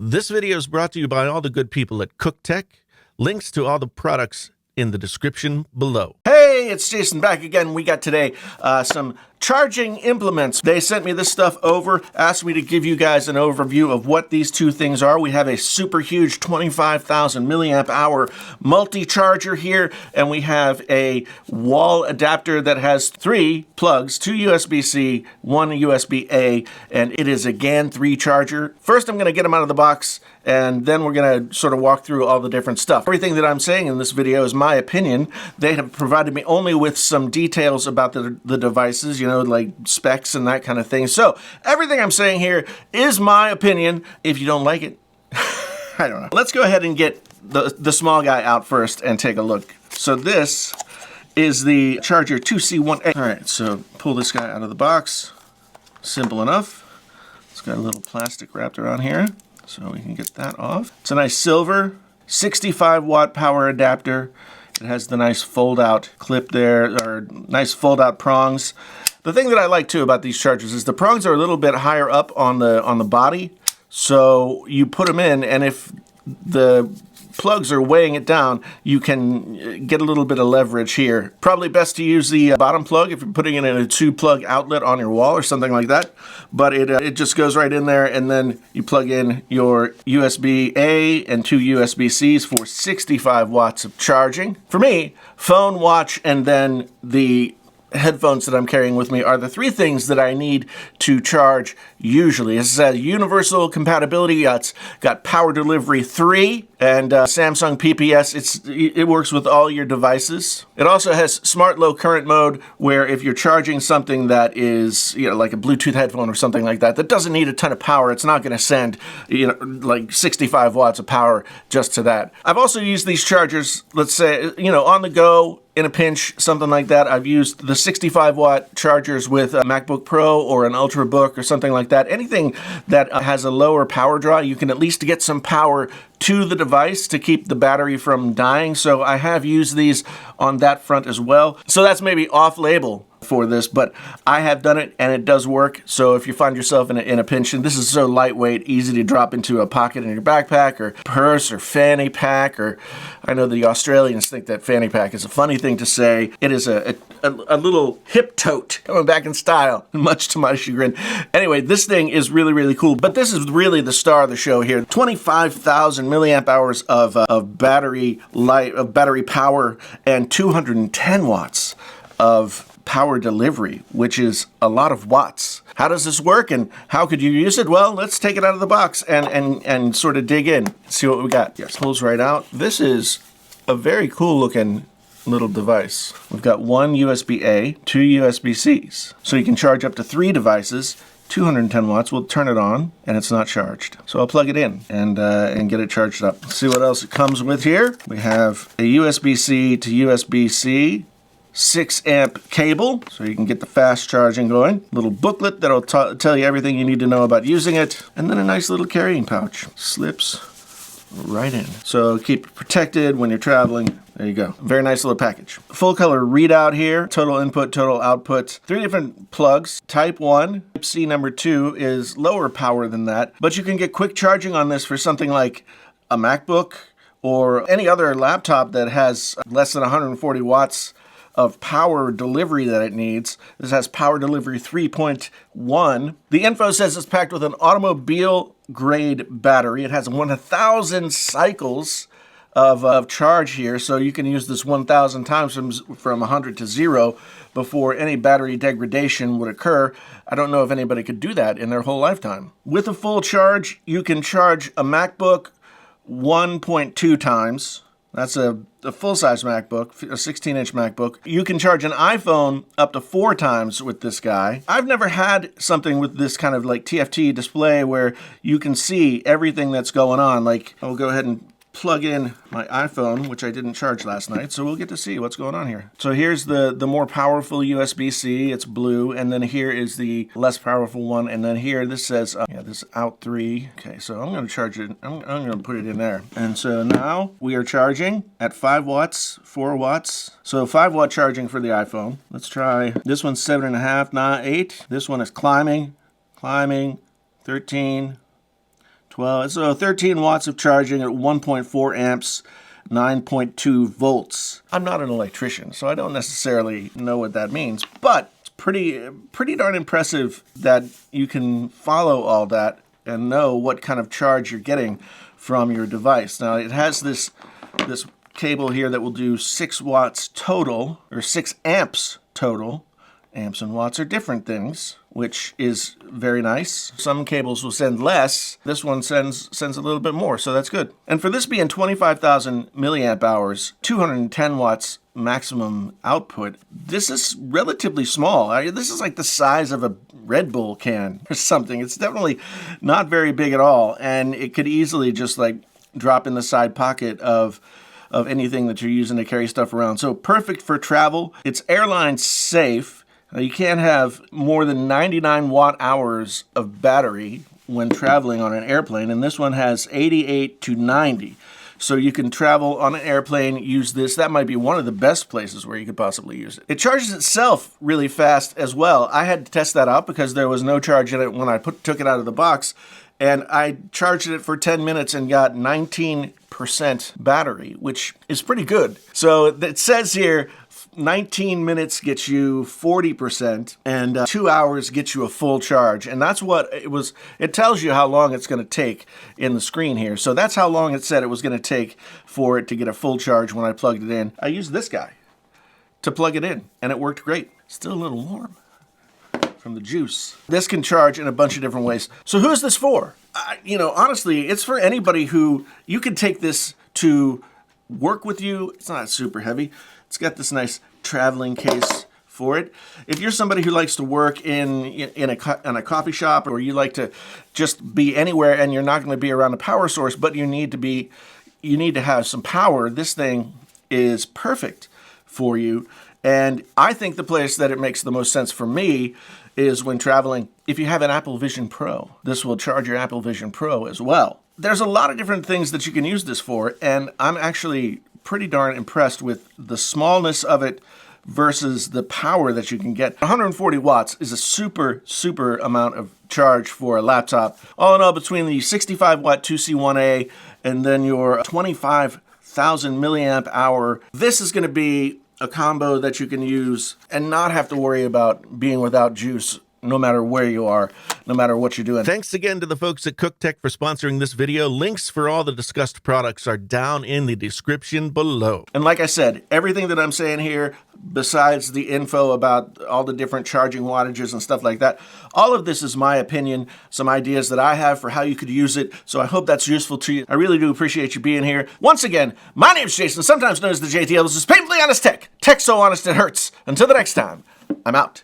This video is brought to you by all the good people at Cuktech. Links to all the products in the description below. Hey, it's Jason back again. We got today some charging implements. They sent me this stuff over, asked me to give you guys an overview of what these two things are. We have a super huge 25,000 milliamp hour multi-charger here, and we have a wall adapter that has 3 plugs, 2 USB-C, 1 USB-A, and it is a GAN 3 charger. First, I'm going to get them out of the box, and then we're going to sort of walk through all the different stuff. Everything that I'm saying in this video is my opinion. They have provided me only with some details about the devices, you know, like specs and that kind of thing. So everything I'm saying here is my opinion. If you don't like it, I don't know. Let's go ahead and get the small guy out first and take a look. So this is the Charger 2C1A. All right, so pull this guy out of the box. Simple enough. It's got a little plastic wrapped around here, so we can get that off. It's a nice silver 65 watt power adapter. It has the nice fold out clip there, or nice fold out prongs. The thing that I like too about these chargers is the prongs are a little bit higher up on the body. So you put them in, and if the plugs are weighing it down, you can get a little bit of leverage here. Probably best to use the bottom plug if you're putting it in a 2-plug outlet on your wall or something like that. But it just goes right in there, and then you plug in your USB-A and 2 USB-Cs for 65 watts of charging. For me, phone, watch, and then the headphones that I'm carrying with me are the 3 things that I need to charge usually. It's a universal compatibility. It's got power delivery 3 and Samsung PPS. It works with all your devices. It also has smart low current mode, where if you're charging something that is, you know, like a Bluetooth headphone or something like that, that doesn't need a ton of power, it's not going to send, you know, like 65 watts of power just to that. I've also used these chargers, let's say, you know, on the go, in a pinch, something like that. I've used the 65 watt chargers with a MacBook Pro or an Ultrabook or something like that. Anything that has a lower power draw, you can at least get some power to the device to keep the battery from dying. So I have used these on that front as well. So that's maybe off-label for this, but I have done it and it does work. So if you find yourself in a pinch, and this is so lightweight, easy to drop into a pocket in your backpack or purse or fanny pack, or I know the Australians think that fanny pack is a funny thing to say. It is a little hip tote coming back in style, much to my chagrin. Anyway, this thing is really, really cool, but this is really the star of the show here. 25,000 milliamp hours of battery power and 210 watts of power delivery, which is a lot of watts. How does this work and how could you use it? Well, let's take it out of the box and sort of dig in, see what we got. Yes, pulls right out. This is a very cool looking little device. We've got 1 USB-A, 2 USB-Cs. So you can charge up to 3 devices. 210 watts, we'll turn it on, and it's not charged. So I'll plug it in and get it charged up. Let's see what else it comes with here. We have a USB-C to USB-C 6 amp cable, so you can get the fast charging going. Little booklet that'll tell you everything you need to know about using it. And then a nice little carrying pouch. Slips right in. So keep it protected when you're traveling. There you go. Very nice little package. Full color readout here. Total input, total output. 3 different plugs. Type 1. Type C number 2 is lower power than that. But you can get quick charging on this for something like a MacBook or any other laptop that has less than 140 watts of power delivery that it needs. This has power delivery 3.1. The info says it's packed with an automobile grade battery. It has 1,000 cycles of charge here, so you can use this 1,000 times from 100 to 0 before any battery degradation would occur. I don't know if anybody could do that in their whole lifetime. With a full charge, you can charge a MacBook 1.2 times. That's a full-size MacBook, a 16-inch MacBook. You can charge an iPhone up to 4 times with this guy. I've never had something with this kind of like TFT display where you can see everything that's going on. Like, I'll go ahead and plug in my iPhone, which I didn't charge last night, so we'll get to see what's going on here. So here's the more powerful USB-C, it's blue, and then here is the less powerful one, and then here this says, this out 3. Okay, so I'm going to charge it, I'm going to put it in there. And so now we are charging at 5 watts, 4 watts. So 5 watt charging for the iPhone. Let's try, this one's 7.5, not 8. This one is climbing, 13, 12, so 13 watts of charging at 1.4 amps, 9.2 volts. I'm not an electrician, so I don't necessarily know what that means, but it's pretty darn impressive that you can follow all that and know what kind of charge you're getting from your device. Now, it has this cable here that will do 6 watts total, or 6 amps total. Amps and watts are different things, which is very nice. Some cables will send less. This one sends a little bit more, so that's good. And for this being 25,000 milliamp hours, 210 watts maximum output, this is relatively small. This is like the size of a Red Bull can or something. It's definitely not very big at all, and it could easily just like drop in the side pocket of anything that you're using to carry stuff around. So perfect for travel. It's airline safe. You can't have more than 99 watt hours of battery when traveling on an airplane, and this one has 88 to 90. So you can travel on an airplane, use this. That might be one of the best places where you could possibly use it. It charges itself really fast as well. I had to test that out because there was no charge in it when I took it out of the box, and I charged it for 10 minutes and got 19% battery, which is pretty good. So it says here, 19 minutes gets you 40%, and 2 hours gets you a full charge. And that's what it was. It tells you how long it's going to take in the screen here. So that's how long it said it was going to take for it to get a full charge when I plugged it in. I used this guy to plug it in, and it worked great. Still a little warm from the juice. This can charge in a bunch of different ways. So who's this for? Honestly, it's for anybody who you can take this to work with you. It's not super heavy. It's got this nice traveling case for it. If you're somebody who likes to work in a coffee shop, or you like to just be anywhere and you're not going to be around a power source, but you need to have some power, this thing is perfect for you. And I think the place that it makes the most sense for me is when traveling. If you have an Apple Vision Pro, this will charge your Apple Vision Pro as well. There's a lot of different things that you can use this for, and I'm actually pretty darn impressed with the smallness of it versus the power that you can get. 140 watts is a super amount of charge for a laptop. All in all, between the 65 watt 2C1A and then your 25,000 milliamp hour, this is going to be a combo that you can use and not have to worry about being without juice no matter where you are, no matter what you're doing. Thanks again to the folks at Cuktech for sponsoring this video. Links for all the discussed products are down in the description below. And like I said, everything that I'm saying here, besides the info about all the different charging wattages and stuff like that, all of this is my opinion, some ideas that I have for how you could use it. So I hope that's useful to you. I really do appreciate you being here. Once again, my name's Jason, sometimes known as the JTL. This is Painfully Honest Tech. Tech so honest it hurts. Until the next time, I'm out.